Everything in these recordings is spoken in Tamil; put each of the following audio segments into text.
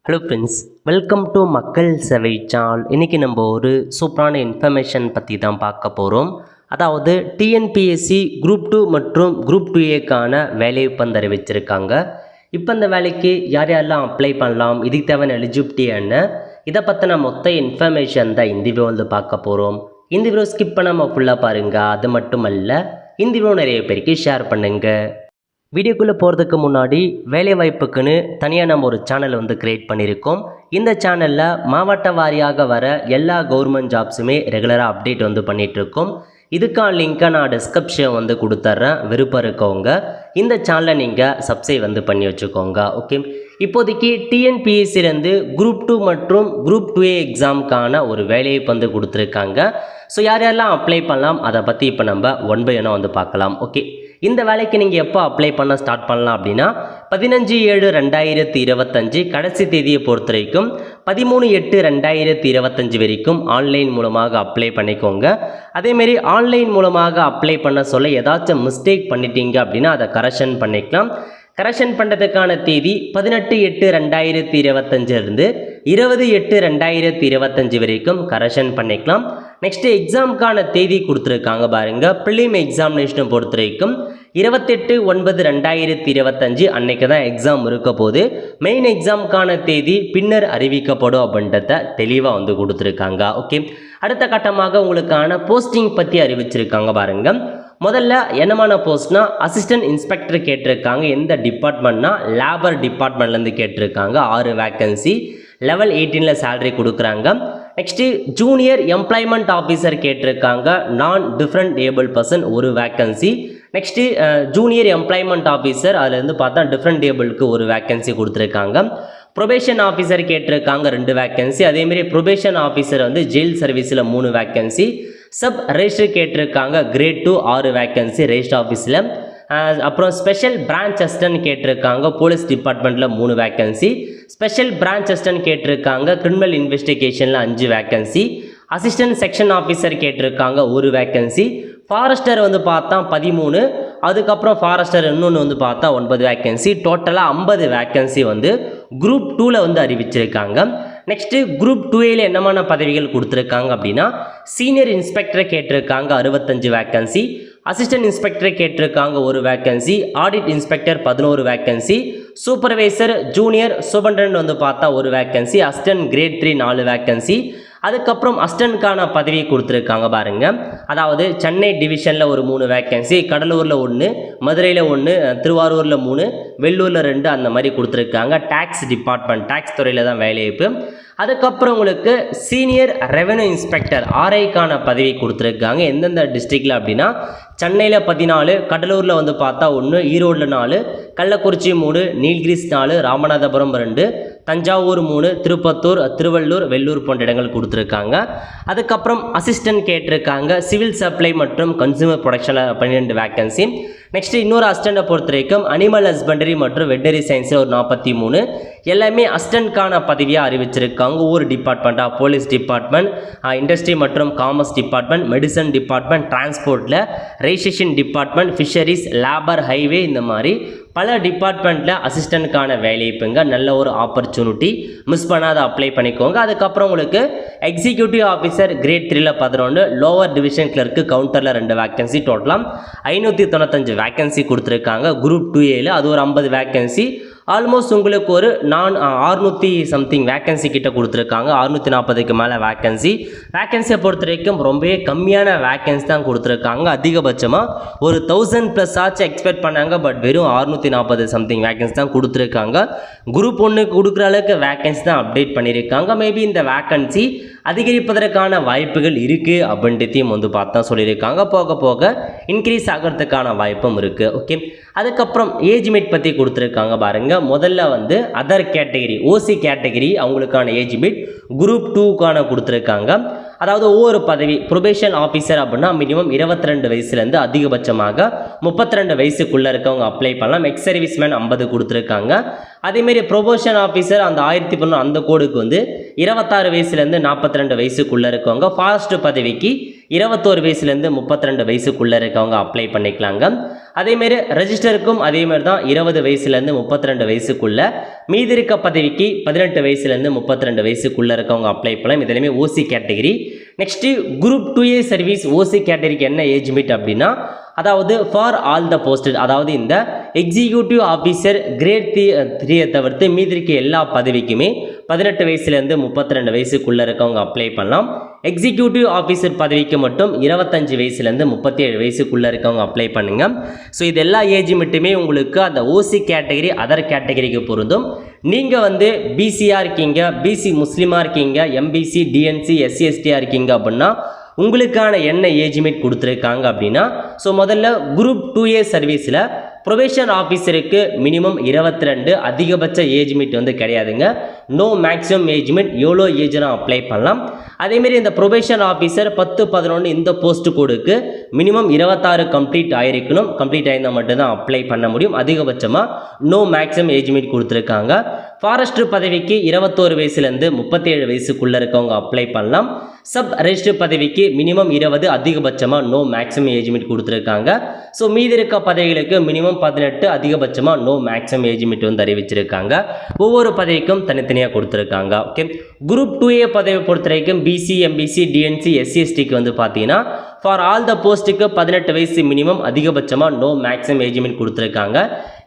ஹலோ ஃப்ரெண்ட்ஸ், வெல்கம் டு மக்கள் சேவை சேனல். இன்றைக்கி நம்ம ஒரு சூப்பரான இன்ஃபர்மேஷன் பற்றி தான் பார்க்க போகிறோம். அதாவது டிஎன்பிஎஸ்சி குரூப் 2 மற்றும் குரூப் 2ஏக்கான வேலைவாய்ப்பு வந்து அறிவிச்சிருக்காங்க. இப்போ இந்த வேலைக்கு யார் யாரெல்லாம் அப்ளை பண்ணலாம், இதுக்கு தேவையான எலிஜிபிலிட்டி என்ன, இதை பற்றின மொத்த இன்ஃபர்மேஷன் தான் இந்த வீடியோ வந்து பார்க்க போகிறோம். இந்த வீடியோ ஸ்கிப் பண்ணாமல் ஃபுல்லாக பாருங்கள். அது மட்டும் அல்ல, இந்த வீடியோ நிறைய பேருக்கு ஷேர் பண்ணுங்கள். வீடியோக்குள்ளே போகிறதுக்கு முன்னாடி வேலைவாய்ப்புக்குன்னு தனியாக நம்ம ஒரு சேனல் வந்து க்ரியேட் பண்ணியிருக்கோம். இந்த சேனலில் மாவட்ட வாரியாக வர எல்லா கவர்மெண்ட் ஜாப்ஸுமே ரெகுலராக அப்டேட் வந்து பண்ணிகிட்ருக்கோம். இதுக்கான லிங்க்கை நான் டிஸ்கிரிப்ஷன் வந்து கொடுத்துட்றேன். விருப்பம் இருக்கவங்க இந்த சேனலை நீங்கள் சப்ஸ்கிரைப் வந்து பண்ணி வச்சுக்கோங்க. ஓகே, இப்போதைக்கு டிஎன்பிஎஸ்சிலேருந்து குரூப் 2 மற்றும் குரூப் 2ஏ எக்ஸாமுக்கான ஒரு வேலைவாய்ப்பு வந்து கொடுத்துருக்காங்க. ஸோ யார் யாரெல்லாம் அப்ளை பண்ணலாம் அதை பற்றி இப்போ நம்ம ஒன் பை ஒன்னாக வந்து பார்க்கலாம். ஓகே, இந்த வேலைக்கு நீங்கள் எப்போ அப்ளை பண்ண ஸ்டார்ட் பண்ணலாம் அப்படின்னா 15/7/2025 கடைசி தேதியை பொறுத்த வரைக்கும் 13/8/2025 வரைக்கும் ஆன்லைன் மூலமாக அப்ளை பண்ணிக்கோங்க. அதேமாரி ஆன்லைன் மூலமாக அப்ளை பண்ண சொல்ல ஏதாச்சும் மிஸ்டேக் பண்ணிட்டீங்க அப்படின்னா அதை கரெக்ஷன் பண்ணிக்கலாம். கரெக்ஷன் பண்ணுறதுக்கான தேதி 18/8/2025 20/8/2025 வரைக்கும் கரெக்ஷன் பண்ணிக்கலாம். நெக்ஸ்ட்டு எக்ஸாமுக்கான தேதி கொடுத்துருக்காங்க பாருங்கள். ப்ரிலிம் எக்ஸாமினேஷனை பொறுத்த வரைக்கும் 28/9/2025 அன்னைக்கு தான் எக்ஸாம் இருக்க போது. மெயின் எக்ஸாமுக்கான தேதி பின்னர் அறிவிக்கப்படும் அப்படின்றத தெளிவாக வந்து கொடுத்துருக்காங்க. ஓகே, அடுத்த கட்டமாக உங்களுக்கான போஸ்டிங் பற்றி அறிவிச்சிருக்காங்க பாருங்கள். முதல்ல என்னமான போஸ்ட்னா அசிஸ்டன்ட் இன்ஸ்பெக்டர் கேட்டிருக்காங்க. எந்த டிபார்ட்மெண்ட்னா லேபர் டிபார்ட்மெண்ட்லேருந்து கேட்டிருக்காங்க. 6 வேக்கன்சி, லெவல் 18 சேலரி கொடுக்குறாங்க. நெக்ஸ்ட்டு ஜூனியர் எம்ப்ளாய்மெண்ட் ஆஃபீஸர் கேட்டிருக்காங்க. நான் டிஃப்ரெண்ட் ஏபிள் பர்சன் ஒரு vacancy. Next junior employment officer அதுலேருந்து பார்த்தா டிஃப்ரெண்ட் ஏபிளுக்கு ஒரு வேக்கன்சி கொடுத்துருக்காங்க. ப்ரொபேஷன் ஆஃபீஸர் கேட்டிருக்காங்க 2 வேக்கன்சி. அதேமாரி ப்ரொபேஷன் ஆஃபீஸர் வந்து ஜெயில் சர்வீஸில் 3 வேக்கன்சி. சப் ரெஜிஸ்டர் கேட்டிருக்காங்க கிரேட் 2 6 வேக்கன்சி ரெஜிஸ்டர் ஆஃபீஸில். அப்புறம் ஸ்பெஷல் பிரான்ச் அசிஸ்டன்ட் கேட்டிருக்காங்க போலீஸ் டிபார்ட்மெண்ட்டில் 3 வேக்கன்சி. ஸ்பெஷல் பிரான்ச் அசிஸ்டன்ட் கேட்டிருக்காங்க கிரிமினல் இன்வெஸ்டிகேஷனில் 5 வேக்கன்சி. அசிஸ்டன்ட் செக்ஷன் ஆஃபீஸர் கேட்டிருக்காங்க 1 வேக்கன்சி. ஃபாரஸ்டர் வந்து பார்த்தா 13. அதுக்கப்புறம் ஃபாரஸ்டர் இன்னொன்று வந்து பார்த்தா 9 வேக்கன்சி. டோட்டலாக 50 வேக்கன்சி வந்து குரூப் 2ல் வந்து அறிவிச்சிருக்காங்க. நெக்ஸ்ட்டு குரூப் 2ஏல என்னமான பதவிகள் கொடுத்துருக்காங்க அப்படின்னா சீனியர் இன்ஸ்பெக்டரை கேட்டிருக்காங்க 65 வேக்கன்சி. அசிஸ்டன்ட் இன்ஸ்பெக்டரை கேட்டிருக்காங்க 1 vacancy. Audit inspector 11 vacancy. Supervisor junior superintendent வந்து பார்த்தா 1 வேக்கன்சி. Assistant great 3 4 vacancy. அதுக்கப்புறம் அசிஸ்டன்ட்கான பதவி கொடுத்துருக்காங்க பாருங்கள். அதாவது சென்னை டிவிஷனில் ஒரு 3 வேக்கன்சி, கடலூரில் 1, மதுரையில் 1, திருவாரூரில் 3, வெள்ளூரில் 2 அந்த மாதிரி கொடுத்துருக்காங்க. டேக்ஸ் டிபார்ட்மெண்ட் டேக்ஸ் துறையில் தான் வேலைவாய்ப்பு. அதுக்கப்புறம் உங்களுக்கு சீனியர் ரெவென்யூ இன்ஸ்பெக்டர் ஆர்ஐக்கான பதவி கொடுத்துருக்காங்க. எந்தெந்த டிஸ்ட்ரிக்டில் அப்படின்னா சென்னையில் 14, கடலூரில் வந்து பார்த்தா 1, ஈரோடில் 4, கள்ளக்குறிச்சி 3, நீல்கிரிஸ் 4, ராமநாதபுரம் 2, தஞ்சாவூர் 3, திருப்பத்தூர், திருவள்ளூர், வெள்ளூர் போன்ற இடங்கள் கொடுத்துருக்காங்க. அதுக்கப்புறம் அசிஸ்டன்ட் கேட்டிருக்காங்க சிவில் சப்ளை மற்றும் கன்சூமர் ப்ரொடக்ஷனில் 12 வேக்கன்சி. நெக்ஸ்ட்டு இன்னொரு அசிஸ்டண்ட்டை பொறுத்த வரைக்கும் அனிமல் ஹஸ்பண்டரி மற்றும் வெட்டரி சயின்ஸில் ஒரு 43. எல்லாமே அசிஸ்டன்ட்கான பதவியாக அறிவிச்சிருக்காங்க. ஒவ்வொரு டிபார்ட்மெண்ட்டாக போலீஸ் டிபார்ட்மெண்ட், இண்டஸ்ட்ரி மற்றும் காமர்ஸ் டிபார்ட்மெண்ட், மெடிசன் டிபார்ட்மெண்ட், டிரான்ஸ்போர்ட்டில், registration department, fisheries, labour, highway இந்த மாதிரி பல டிபார்ட்மெண்ட்டில் அசிஸ்டண்ட்கான வேலைப்புங்க. நல்ல ஒரு ஆப்பர்ச்சுனிட்டி, மிஸ் பண்ணாத அப்ளை பண்ணிக்கோங்க. அதுக்கப்புறம் உங்களுக்கு எக்ஸிக்யூட்டிவ் ஆஃபீஸர் கிரேட் 3ல் 11, லோவர் டிவிஷன் கிளர்க்கு கவுண்டரில் 2 வேக்கன்சி. டோட்டலாம் 595 வேக்கன்சி கொடுத்துருக்காங்க குரூப் 2ஏல. அது ஒரு 50 வேக்கன்சி. ஆல்மோஸ்ட் உங்களுக்கு ஒரு 600 சம்திங் வேக்கன்சி கிட்ட கொடுத்துருக்காங்க. 640க்கு மேலே வேக்கன்சியை பொறுத்த வரைக்கும் ரொம்பவே கம்மியான வேக்கன்சி தான் கொடுத்துருக்காங்க. அதிகபட்சமாக ஒரு 1000+ ஆச்சு எக்ஸ்பெக்ட் பண்ணாங்க. பட் வெறும் 640 சம்திங் வேக்கன்சி தான் கொடுத்துருக்காங்க. குரூப் 1 கொடுக்குற அளவுக்கு வேக்கன்சி தான் அப்டேட் பண்ணியிருக்காங்க. மேபி இந்த வேக்கன்சி அதிகரிப்பதற்கான வாய்ப்புகள் இருக்குது அப்படின்றதையும் வந்து பார்த்தா சொல்லியிருக்காங்க. போக போக இன்க்ரீஸ் ஆகிறதுக்கான வாய்ப்பும் இருக்குது. ஓகே, அதுக்கப்புறம் ஏஜ் லிமிட் பற்றி கொடுத்துருக்காங்க பாருங்கள். முதல்ல வந்து அதர் கேட்டகரி ஓசி கேட்டகரி அவங்களுக்கான ஏஜ் லிமிட் குரூப் 2க்கான கொடுத்துருக்காங்க. அதாவது ஒவ்வொரு பதவி ப்ரொபேஷன் ஆஃபீஸர் அப்படின்னா மினிமம் 22 வயசுலேருந்து அதிகபட்சமாக 32 வயசுக்குள்ளே இருக்கவங்க அப்ளை பண்ணலாம். எக்ஸ் சர்வீஸ் மேன் 50 கொடுத்துருக்காங்க. அதேமாரி ப்ரொபோஷன் ஆஃபீஸர் அந்த 1011 அந்த கோடுக்கு வந்து 26 வயசுலேருந்து 42 வயசுக்குள்ளே இருக்கவங்க. ஃபாரஸ்ட் பதவிக்கு 21 வயசுலேருந்து 32 வயசுக்குள்ளே இருக்கவங்க அப்ளை பண்ணிக்கலாங்க. அதேமாரி ரெஜிஸ்டருக்கும் அதேமாரி தான் 20 வயசுலேருந்து 32 வயசுக்குள்ளே, மீதி இருக்க பதவிக்கு 18 வயசுலேருந்து 32 வயசுக்குள்ளே இருக்கவங்க அப்ளை பண்ணலாம். இதெல்லாமே OC category. Next group 2A service OC கேட்டகரிக்கு என்ன ஏஜ் லிமிட் அப்படின்னா, அதாவது ஃபார் ஆல் த போஸ்டட், அதாவது இந்த எக்ஸிக்யூட்டிவ் ஆஃபீஸர் கிரேட் 3 தவிர்த்து மீதி இருக்க எல்லா பதவிக்குமே 18 வயசுலேருந்து 32 வயசுக்குள்ளே இருக்கவங்க அப்ளை பண்ணலாம். எக்ஸிக்யூட்டிவ் ஆஃபீஸர் பதவிக்கு மட்டும் 25 வயசுலேருந்து 37 வயசுக்குள்ளே இருக்கவங்க அப்ளை பண்ணுங்க. ஸோ இது எல்லா ஏஜ் மட்டுமே உங்களுக்கு அந்த ஓசி கேட்டகரி அதர் கேட்டகரிக்கு பொருந்தும். நீங்கள் வந்து பிசியாக இருக்கீங்க, பிசி முஸ்லீமாக இருக்கீங்க, எம்பிசி டிஎன்சி எஸ்சி எஸ்டியாக இருக்கீங்க அப்படின்னா உங்களுக்கான என்ன ஏஜ் லிமிட் கொடுத்துருக்காங்க அப்படின்னா, ஸோ முதல்ல குரூப் 2A சர்வீஸில் ப்ரொபேஷன் ஆஃபீஸருக்கு மினிமம் 22, அதிகபட்ச ஏஜ் லிமிட் வந்து கிடையாதுங்க. நோ மேக்ஸிமம் ஏஜ் லிமிட், எவ்வளோ ஏஜ்னா அப்ளை பண்ணலாம். அதேமாரி இந்த ப்ரொபேஷன் ஆஃபீஸர் 10-11 இந்த போஸ்ட் கோடுக்கு மினிமம் 26 கம்ப்ளீட் ஆகிருக்கணும். கம்ப்ளீட் ஆயிருந்தால் மட்டும்தான் அப்ளை பண்ண முடியும். அதிகபட்சமாக நோ மேக்ஸிமம் ஏஜ் லிமிட் கொடுத்துருக்காங்க. ஃபாரஸ்டர் பதவிக்கு 21 வயசுலேருந்து 37 வயசுக்குள்ளே இருக்கவங்க அப்ளை பண்ணலாம். சப் ரெஜிஸ்டர் பதவிக்கு மினிமம் 20, அதிகபட்சமாக நோ மேக்ஸிமம் ஏஜ் லிமிட் கொடுத்துருக்காங்க. ஸோ மீதி இருக்க பதவிகளுக்கு மினிமம் 18, அதிகபட்சமாக நோ மேக்ஸிமம் ஏஜ் லிமிட் வந்து அறிவிச்சிருக்காங்க. ஒவ்வொரு பதவிக்கும் தனித்தனியாக கொடுத்துருக்காங்க. ஓகே, குரூப் 2A பதவி பொறுத்த வரைக்கும் பிசி எம்பிசி டிஎன்சி எஸ்சி எஸ்டிக்கு வந்து பார்த்தீங்கன்னா ஃபார் ஆல் த போஸ்ட்டுக்கு 18 வயசு மினிமம், அதிகபட்சமாக நோ மேக்ஸிமம் ஏஜ் லிமிட் கொடுத்துருக்காங்க.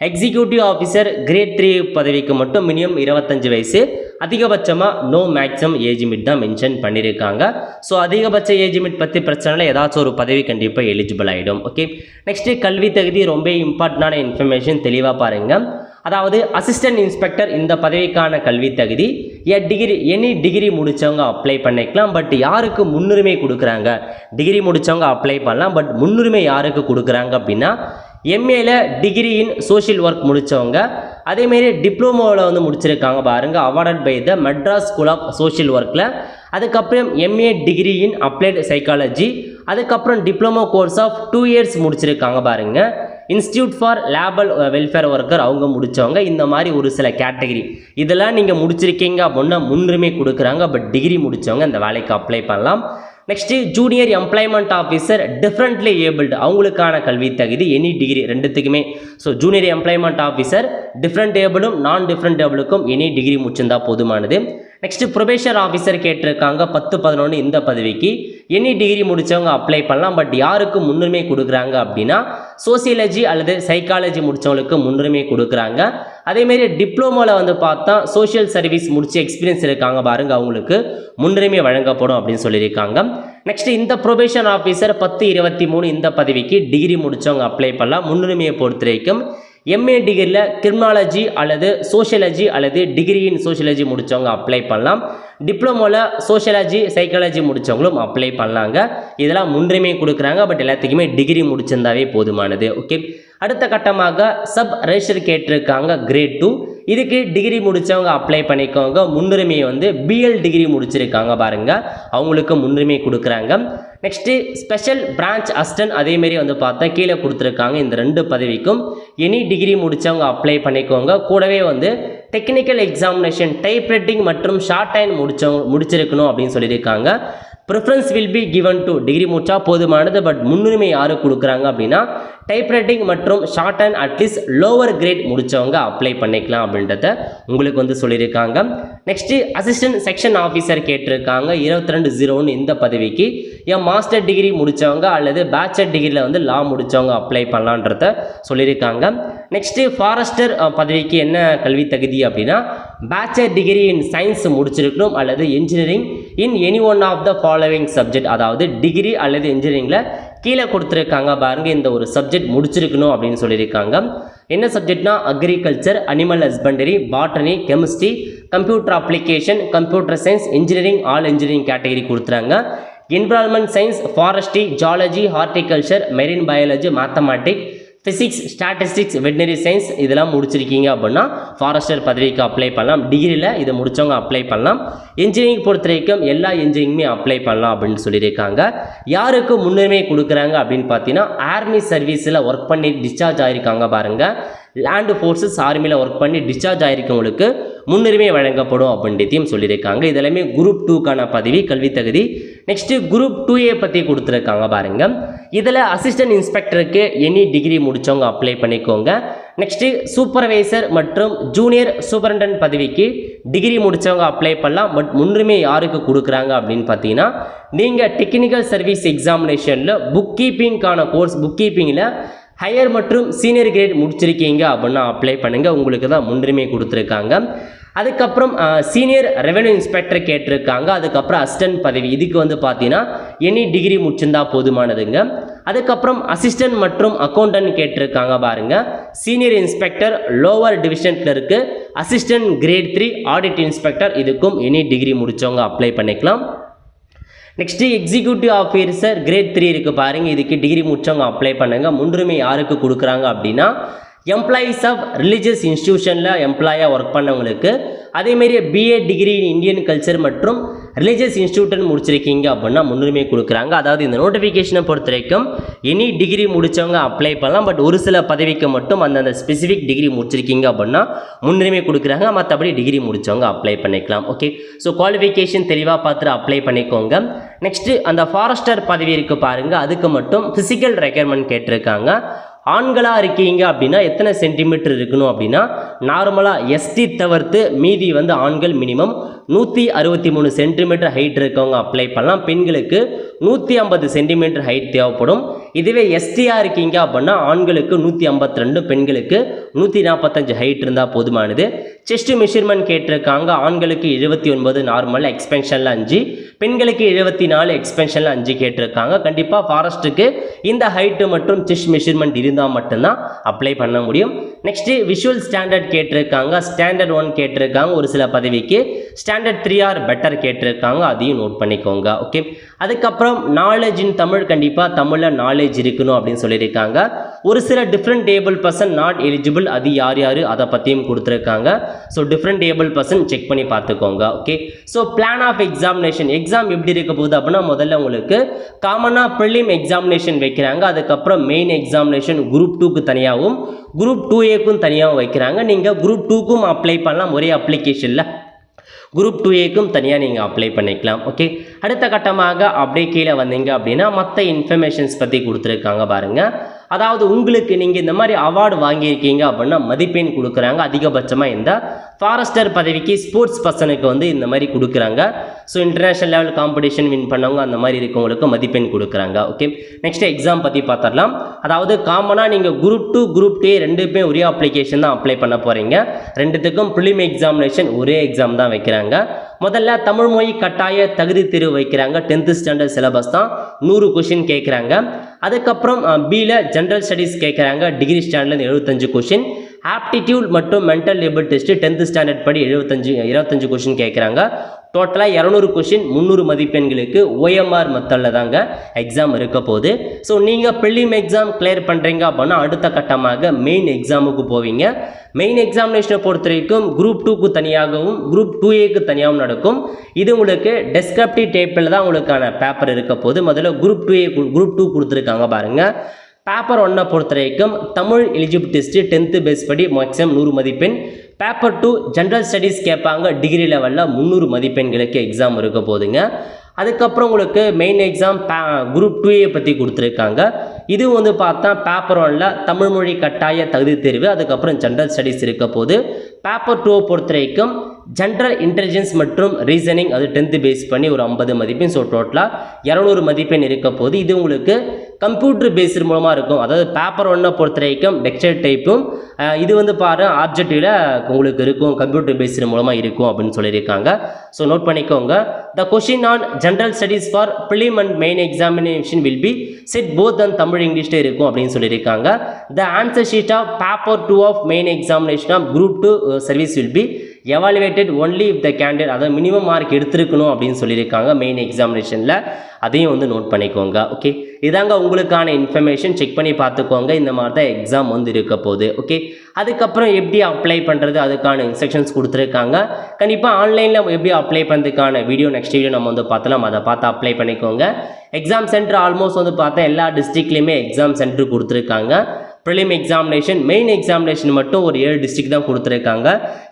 எக்ஸிக்யூட்டிவ் ஆஃபீஸர் கிரேட் 3 பதவிக்கு மட்டும் மினிமம் 25 வயசு, அதிகபட்சமாக நோ மேக்ஸிமம் ஏஜ் லிமிட் தான் மென்ஷன் பண்ணியிருக்காங்க. ஸோ அதிகபட்ச ஏஜ் லிமிட் பற்றி பிரச்சனை இல்லை, ஏதாச்சும் ஒரு பதவி கண்டிப்பாக எலிஜிபிள் ஆகிடும். ஓகே, நெக்ஸ்ட்டு கல்வி தகுதி ரொம்ப இம்பார்ட்டண்டான இன்ஃபர்மேஷன் தெளிவாக பாருங்கள். அதாவது அசிஸ்டன்ட் இன்ஸ்பெக்டர் இந்த பதவிக்கான கல்வி தகுதி எனி டிகிரி முடித்தவங்க அப்ளை பண்ணிக்கலாம். பட் யாருக்கு முன்னுரிமை கொடுக்குறாங்க? டிகிரி முடித்தவங்க அப்ளை பண்ணலாம். பட் முன்னுரிமை யாருக்கு கொடுக்குறாங்க அப்படின்னா, எம்ஏல டிகிரி இன் சோஷியல் ஒர்க் முடித்தவங்க, அதேமாரி டிப்ளமோவில் வந்து முடிச்சிருக்காங்க பாருங்கள், awarded by the Madras school of social ஒர்க்கில். அதுக்கப்புறம் MA degree in applied psychology, அதுக்கப்புறம் டிப்ளமோ கோர்ஸ் ஆஃப் 2 இயர்ஸ் முடிச்சிருக்காங்க பாருங்கள், institute for labour welfare worker அவங்க முடித்தவங்க. இந்த மாதிரி ஒரு சில கேட்டகரி இதெல்லாம் நீங்கள் முடிச்சிருக்கீங்க அப்படின்னா முன்னுரிமை கொடுக்குறாங்க. பட் டிகிரி முடித்தவங்க இந்த வேலைக்கு அப்ளை பண்ணலாம். Next junior employment officer differently abled அவங்களுக்கான கல்வி தகுதி எனி டிகிரி ரெண்டுத்துக்குமே. So junior employment officer different ஏபிளும் நான் டிஃப்ரெண்ட் ஏபிளுக்கும் எனி டிகிரி முடிச்சிருந்தால் போதுமானது. நெக்ஸ்ட்டு ப்ரொபேஷன் ஆஃபீஸர் கேட்டிருக்காங்க 10-11 இந்த பதவிக்கு எனி டிகிரி முடித்தவங்க அப்ளை பண்ணலாம். பட் யாருக்கு முன்னுரிமை கொடுக்குறாங்க அப்படின்னா, சோசியாலஜி அல்லது சைக்காலஜி முடித்தவங்களுக்கு முன்னுரிமை கொடுக்குறாங்க. அதேமாரி டிப்ளமோவில் வந்து பார்த்தா சோஷியல் சர்வீஸ் முடிச்சு எக்ஸ்பீரியன்ஸ் இருக்காங்க பாருங்க, அவங்களுக்கு முன்னுரிமை வழங்கப்படும் அப்படின்னு சொல்லியிருக்காங்க. நெக்ஸ்ட் இந்த ப்ரொபேஷன் ஆஃபீஸர் 10-23 இந்த பதவிக்கு டிகிரி முடித்தவங்க அப்ளை பண்ணலாம். முன்னுரிமையை பொறுத்த வரைக்கும் எம்ஏ டிகிரியில் கிரிமினாலஜி அல்லது சோஷியாலஜி அல்லது டிகிரி இன் சோஷியாலஜி முடித்தவங்க அப்ளை பண்ணலாம். டிப்ளமோவில் சோஷியாலஜி சைக்காலஜி முடித்தவங்களும் அப்ளை பண்ணலாங்க. இதெல்லாம் முன்னுரிமை கொடுக்குறாங்க. பட் எல்லாத்துக்குமே டிகிரி முடிச்சிருந்தாவே போதுமானது. ஓகே, அடுத்த கட்டமாக சப் ரெஜிஸ்டர் கேட்டிருக்காங்க கிரேட் 2, இதுக்கு டிகிரி முடித்தவங்க அப்ளை பண்ணிக்கோங்க. முன்னுரிமையை வந்து பிஎல் டிகிரி முடிச்சிருக்காங்க பாருங்க, அவங்களுக்கு முன்னுரிமை கொடுக்குறாங்க. நெக்ஸ்ட்டு ஸ்பெஷல் பிரான்ச் அசிஸ்டன்ட் அதேமாரி வந்து பார்த்தா கீழே கொடுத்துருக்காங்க. இந்த 2 பதவிக்கும் எனி டிகிரி முடித்தவங்க அப்ளை பண்ணிக்கோங்க. கூடவே வந்து டெக்னிக்கல் எக்ஸாமினேஷன் டைப் ரைட்டிங் மற்றும் ஷார்ட் ஹேண்ட் முடிச்சிருக்கணும் அப்படின்னு சொல்லியிருக்காங்க. Preference will be given to degree முடிச்சா போதுமானது. பட் முன்னுரிமை யாரு கொடுக்குறாங்க அப்படின்னா, டைப் ரைட்டிங் மற்றும் shorthand at least lower grade முடித்தவங்க அப்ளை பண்ணிக்கலாம் அப்படின்றத உங்களுக்கு வந்து சொல்லியிருக்காங்க. நெக்ஸ்ட்டு அசிஸ்டன்ட் செக்ஷன் ஆஃபீஸர் கேட்டிருக்காங்க 2201 இந்த பதவிக்கு மாஸ்டர் டிகிரி முடித்தவங்க அல்லது பேச்சுலர் டிகிரியில் வந்து லா முடித்தவங்க அப்ளை பண்ணலான்றத சொல்லியிருக்காங்க. நெக்ஸ்ட்டு ஃபாரஸ்டர் பதவிக்கு என்ன கல்வி தகுதி அப்படின்னா, பேச்சுலர் டிகிரி இன் சயின்ஸ் முடிச்சிருக்கணும் அல்லது engineering in any one of the following subject, அதாவது டிகிரி அல்லது இன்ஜினியரிங்கில் கீழே கொடுத்துருக்காங்க பாருங்க, இந்த ஒரு சப்ஜெக்ட் முடிச்சிருக்கணும் அப்படின்னு சொல்லியிருக்காங்க. என்ன சப்ஜெக்ட்னா, agriculture, animal husbandry, botany, chemistry, computer application, computer science, engineering, all engineering category கொடுத்துறாங்க. Environment science, forestry, zoology, horticulture, marine biology, mathematics, physics, statistics, veterinary science இதெல்லாம் முடிச்சிருக்கீங்க அப்படின்னா ஃபாரஸ்டர் பதவிக்கு அப்ளை பண்ணலாம். டிகிரியில் இதை முடித்தவங்க அப்ளை பண்ணலாம். இன்ஜினியரிங் பொறுத்த வரைக்கும் எல்லா இன்ஜினியரிங்குமே அப்ளை பண்ணலாம் அப்படின்னு சொல்லியிருக்காங்க. யாருக்கு முன்னுரிமை கொடுக்குறாங்க அப்படின்னு பார்த்தீங்கன்னா, ஆர்மி சர்வீஸில் ஒர்க் பண்ணி டிஸ்சார்ஜ் ஆகிருக்காங்க பாருங்கள், லேண்ட் ஃபோர்ஸஸ் ஆர்மியில் ஒர்க் பண்ணி டிஸ்சார்ஜ் ஆகிருக்கவங்களுக்கு முன்னுரிமை வழங்கப்படும் அப்படின்றதையும் சொல்லியிருக்காங்க. இதெல்லாமே குரூப் 2க்கான பதவி கல்வி தகுதி. நெக்ஸ்ட்டு குரூப் 2A பற்றி கொடுத்துருக்காங்க பாருங்கள். இதில் அசிஸ்டன்ட் இன்ஸ்பெக்டருக்கு எனி டிகிரி முடித்தவங்க அப்ளை பண்ணிக்கோங்க. நெக்ஸ்ட்டு சூப்பர்வைசர் மற்றும் ஜூனியர் சூப்பரண்டன்ட் பதவிக்கு டிகிரி முடித்தவங்க அப்ளை பண்ணலாம். பட் முன்னுரிமை யாருக்கு கொடுக்குறாங்க அப்படின்னு பார்த்தீங்கன்னா, நீங்கள் டெக்னிக்கல் சர்வீஸ் எக்ஸாமினேஷனில் புக் கீப்பிங்கான கோர்ஸ் புக் கீப்பிங்கில் ஹையர் மற்றும் சீனியர் கிரேட் முடிச்சிருக்கீங்க அப்படின்னா அப்ளை பண்ணுங்கள், உங்களுக்கு தான் முன்னுரிமை கொடுத்துருக்காங்க. அதுக்கப்புறம் சீனியர் ரெவென்யூ இன்ஸ்பெக்டர் கேட்டிருக்காங்க. அதுக்கப்புறம் அசிஸ்டன்ட் பதவி, இதுக்கு வந்து பார்த்தீங்கன்னா எனி டிகிரி முடிச்சிருந்தா போதுமானதுங்க. அதுக்கப்புறம் அசிஸ்டன்ட் மற்றும் அக்கௌண்டன்ட் கேட்டிருக்காங்க பாருங்கள். Senior inspector, lower division clerk, assistant great 3 audit inspector, இதுக்கும் எனி டிகிரி முடித்தவங்க அப்ளை பண்ணிக்கலாம். நெக்ஸ்ட்டு எக்ஸிக்யூட்டிவ் ஆஃபீஸர் கிரேட் 3 இருக்குது பாருங்கள், இதுக்கு டிகிரி முடித்தவங்க அப்ளை பண்ணுங்கள். முன்னுரிமை யாருக்கு கொடுக்குறாங்க அப்படின்னா, எம்ப்ளாயீஸ் ஆஃப் ரிலீஜியஸ் இன்ஸ்டியூஷனில் எம்ப்ளாயாக ஒர்க் பண்ணவங்களுக்கு, அதேமாரி BA degree in Indian culture மற்றும் ரிலீஜியஸ் இன்ஸ்டியூட்டன் முடிச்சிருக்கீங்க அப்படின்னா முன்னுரிமை கொடுக்குறாங்க. அதாவது இந்த நோட்டிஃபிகேஷனை பொறுத்த வரைக்கும் எனி டிகிரி முடித்தவங்க அப்ளை பண்ணலாம். பட் ஒரு சில பதவிக்கு மட்டும் அந்தந்த ஸ்பெசிஃபிக் டிகிரி முடிச்சிருக்கீங்க அப்படின்னா முன்னுரிமை கொடுக்குறாங்க. மற்றபடி டிகிரி முடித்தவங்க அப்ளை பண்ணிக்கலாம். ஓகே, ஸோ குவாலிஃபிகேஷன் தெளிவாக பார்த்துட்டு அப்ளை பண்ணிக்கோங்க. நெக்ஸ்ட்டு அந்த ஃபாரஸ்டர் பதவி இருக்குது பாருங்கள், அதுக்கு மட்டும் ஃபிசிக்கல் ரெக்யர்மெண்ட் கேட்டிருக்காங்க. ஆண்களாக இருக்கீங்க அப்படின்னா எத்தனை சென்டிமீட்டர் இருக்கணும் அப்படின்னா, நார்மலாக எஸ்டி தவிர்த்து மீதி வந்து ஆண்கள் மினிமம் 163 சென்டிமீட்டர் ஹைட் இருக்கவங்க அப்ளை பண்ணலாம். பெண்களுக்கு 150 சென்டிமீட்டர் ஹைட் தேவைப்படும். இதுவே எஸ்டியாக இருக்கீங்க அப்படின்னா ஆண்களுக்கு 152, பெண்களுக்கு 145 ஹைட் இருந்தால் போதுமானது. செஸ்ட் மெஷர்மெண்ட் கேட்டிருக்காங்க. ஆண்களுக்கு 79 நார்மல், எக்ஸ்பென்ஷனில் 5, பெண்களுக்கு 74, எக்ஸ்பென்ஷனில் 5 கேட்டிருக்காங்க. கண்டிப்பாக ஃபாரஸ்ட்டுக்கு இந்த ஹைட்டு மற்றும் செஸ்ட் மெஷர்மெண்ட் இருந்தால் மட்டும்தான் அப்ளை பண்ண முடியும். நெக்ஸ்ட்டு விஷுவல் ஸ்டாண்டர்ட் கேட்டிருக்காங்க. ஸ்டாண்டர்ட் 1 கேட்டிருக்காங்க. ஒரு சில பதவிக்கு ஸ்டாண்டர்ட் 3 ஆர் பெட்டர் கேட்டிருக்காங்க, அதையும் நோட் பண்ணிக்கோங்க. ஓகே, அதுக்கப்புறம் நாலேஜ் இன் தமிழ், கண்டிப்பாக தமிழில் நாலேஜ் இருக்கணும் அப்படின்னு சொல்லியிருக்காங்க. ஒரு சில different able person not eligible, அது யார் யார் அதை பற்றியும் கொடுத்துருக்காங்க. So different able person check பண்ணி பார்த்துக்கோங்க. Okay, so plan of examination, exam எப்படி இருக்க போகுது அப்படின்னா, முதல்ல உங்களுக்கு காமனாக ப்ரிலிம் எக்ஸாமினேஷன் வைக்கிறாங்க. அதுக்கப்புறம் மெயின் எக்ஸாமினேஷன் குரூப் 2க்கு தனியாகவும் குரூப் 2Aக்கும் தனியாகவும் வைக்கிறாங்க. நீங்கள் குரூப் 2க்கும் அப்ளை பண்ணலாம் ஒரே அப்ளிகேஷனில், குரூப் 2Aக்கும் தனியாக நீங்கள் அப்ளை பண்ணிக்கலாம். ஓகே, அடுத்த கட்டமாக அப்படியே கீழே வந்தீங்க அப்படின்னா மற்ற இன்ஃபர்மேஷன்ஸ் பற்றி கொடுத்துருக்காங்க பாருங்கள். அதாவது உங்களுக்கு நீங்கள் இந்த மாதிரி அவார்டு வாங்கியிருக்கீங்க அப்படின்னா மதிப்பெண் கொடுக்குறாங்க. அதிகபட்சமாக இந்த ஃபாரஸ்டர் பதவிக்கு ஸ்போர்ட்ஸ் பர்சனுக்கு வந்து இந்த மாதிரி கொடுக்குறாங்க. So international level competition win பண்ணவங்க அந்த மாதிரி இருக்கவங்களுக்கு மதிப்பெண் கொடுக்குறாங்க. ஓகே, நெக்ஸ்ட் எக்ஸாம் பற்றி பார்த்துடலாம். அதாவது காமனாக நீங்கள் குரூப் 2 குரூப் 2 ரெண்டுமே ஒரே அப்ளிகேஷன் தான் அப்ளை பண்ண போகிறீங்க. ரெண்டுத்துக்கும் ப்ரிலிம் எக்ஸாமினேஷன் ஒரே எக்ஸாம் தான் வைக்கிறாங்க. முதல்ல தமிழ் மொழி கட்டாய தகுதி தேர்வு வைக்கிறாங்க. 10th ஸ்டாண்டர்ட் சிலபஸ் தான், 100 கொஷின் கேட்குறாங்க. அதுக்கப்புறம் பியில் ஜென்ரல் ஸ்டடீஸ் கேட்குறாங்க. டிகிரி ஸ்டாண்டர்ட்லேருந்து 75 கொஷின். ஆப்டிடியூட் மற்றும் மென்டல் லேபிள் டெஸ்ட்டு 10th ஸ்டாண்டர்ட் படி 25 கொஷின் கேட்குறாங்க. டோட்டலாக 200 கொஷின், 300 மதிப்பெண்களுக்கு OMR மெத்தடில் தாங்க எக்ஸாம் இருக்க போகுது. ஸோ நீங்கள் ப்ரிலிம் எக்ஸாம் கிளியர் பண்ணுறீங்க அப்படின்னா அடுத்த கட்டமாக மெயின் எக்ஸாமுக்கு போவீங்க. மெயின் எக்ஸாமினேஷனை பொறுத்த வரைக்கும் குரூப் 2க்கு தனியாகவும் குரூப் 2Aக்கு தனியாகவும் நடக்கும். இது உங்களுக்கு டெஸ்கிரிப்டிவ் டைப்பில் தான் உங்களுக்கான பேப்பர் இருக்க போகுது. முதல்ல குரூப் 2 கொடுத்துருக்காங்க பாருங்கள். பேப்பர் 1 பொறுத்த வரைக்கும் Tamil eligible test 10th pass படி மேக்ஸிமம் 100 மதிப்பெண். பேப்பர் 2 ஜென்ரல் ஸ்டடீஸ் கேட்பாங்க. டிகிரி லெவலில் 300 மதிப்பெண்களுக்கு எக்ஸாம் இருக்க போதுங்க. அதுக்கப்புறம் உங்களுக்கு மெயின் எக்ஸாம் குரூப் 2A பற்றி கொடுத்துருக்காங்க. இது வந்து பார்த்தா பேப்பர் 1ல் தமிழ் மொழி கட்டாய தகுதி தேர்வு, அதுக்கப்புறம் ஜென்ரல் ஸ்டடீஸ் இருக்க போது. பேப்பர் 2 பொறுத்த வரைக்கும் ஜென்ரல் இன்டெலிஜென்ஸ் மற்றும் ரீசனிங், அது 10th பேஸ் பண்ணி ஒரு 50 மதிப்பெண். ஸோ டோட்டலாக 200 மதிப்பெண் இருக்க போது. இது உங்களுக்கு கம்ப்யூட்டர் பேஸ்டு மூலமாக இருக்கும். அதாவது பேப்பர் 1 பொறுத்த வரைக்கும் டெக்ஸ்டைல் டைப்பும், இது வந்து பாருங்கள் ஆப்ஜெக்டிவில் உங்களுக்கு இருக்கும், கம்ப்யூட்டர் பேஸ்டு மூலமாக இருக்கும் அப்படின்னு சொல்லியிருக்காங்க. ஸோ நோட் பண்ணிக்கோங்க. The question on general studies for prelim and main examination will be set both and Tamil இங்கிலீஷில் இருக்கும் அப்படின்னு சொல்லியிருக்காங்க. The answer sheet of paper 2 of main examination of group 2 service will be evaluated only if the candidate, அதாவது மினிமம் மார்க் எடுத்துருக்கணும் அப்படின்னு சொல்லியிருக்காங்க மெயின் எக்ஸாமினேஷனில். அதையும் வந்து நோட் பண்ணிக்கோங்க. ஓகே, இதாங்க உங்களுக்கான இன்ஃபர்மேஷன். செக் பண்ணி பார்த்துக்கோங்க. இந்த மாதிரி தான் எக்ஸாம் வந்து இருக்க போகுது. ஓகே, அதுக்கப்புறம் எப்படி அப்ளை பண்ணுறது அதுக்கான இன்ஸ்ட்ரக்ஷன்ஸ் கொடுத்துருக்காங்க. கண்டிப்பாக ஆன்லைனில் எப்படி அப்ளை பண்ணுறதுக்கான வீடியோ நெக்ஸ்ட் வீடியோ நம்ம வந்து பார்த்தலாம். அதை பார்த்து அப்ளை பண்ணிக்கோங்க. எக்ஸாம் சென்டர் ஆல்மோஸ்ட் வந்து பார்த்தா எல்லா டிஸ்ட்ரிக்ட்லேயுமே எக்ஸாம் சென்டர் கொடுத்துருக்காங்க. ப்ரிலிம் எக்ஸாமினேஷன் மெயின் எக்ஸாமினேஷன் மட்டும் ஒரு 7 டிஸ்ட்ரிக்ட் தான் கொடுத்துருக்காங்க.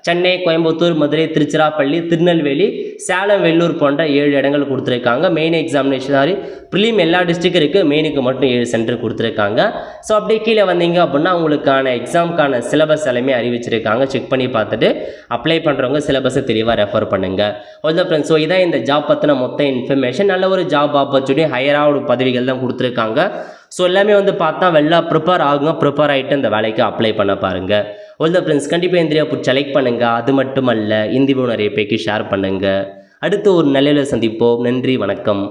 சென்னை, கோயம்புத்தூர், மதுரை, திருச்சிராப்பள்ளி, திருநெல்வேலி, சேலம், வெள்ளூர் போன்ற 7 இடங்கள் கொடுத்துருக்காங்க. மெயின் எக்ஸாமினேஷன் ப்ரிலிம் எல்லா டிஸ்ட்ரிக்ட் இருக்குது, மெயினுக்கு மட்டும் 7 சென்டர் கொடுத்துருக்காங்க. ஸோ அப்படியே கீழே வந்தீங்க அப்படின்னா உங்களுக்கான எக்ஸாமுக்கான சிலபஸ் எல்லாமே அறிவிச்சிருக்காங்க. செக் பண்ணி பார்த்துட்டு அப்ளை பண்ணுறவங்க சிலபஸை தெளிவாக ரெஃபர் பண்ணுங்கள். ஓகே ஃப்ரெண்ட்ஸ், ஸோ இதான் இந்த ஜாப் பற்றின மொத்த இன்ஃபர்மேஷன். நல்ல ஒரு ஜாப் ஆப்பர்ச்சுனிட்டி, ஹையராக ஒரு பதவிகள் தான் கொடுத்துருக்காங்க. ஸோ எல்லாமே வந்து பார்த்தா வெள்ளா ப்ரிப்பேர் ஆகுங்க. ப்ரிப்பேர் ஆகிட்டு இந்த வேலைக்கு அப்ளை பண்ண பாருங்கள். ஓகே ஃப்ரெண்ட்ஸ், கண்டிப்பாக இந்த வீடியோ செலக்ட் பண்ணுங்கள். அது மட்டும் அல்ல, இந்த வீடியோ நிறைய பேருக்கு ஷேர் பண்ணுங்கள். அடுத்து ஒரு நல்ல சந்திப்போம். நன்றி, வணக்கம்.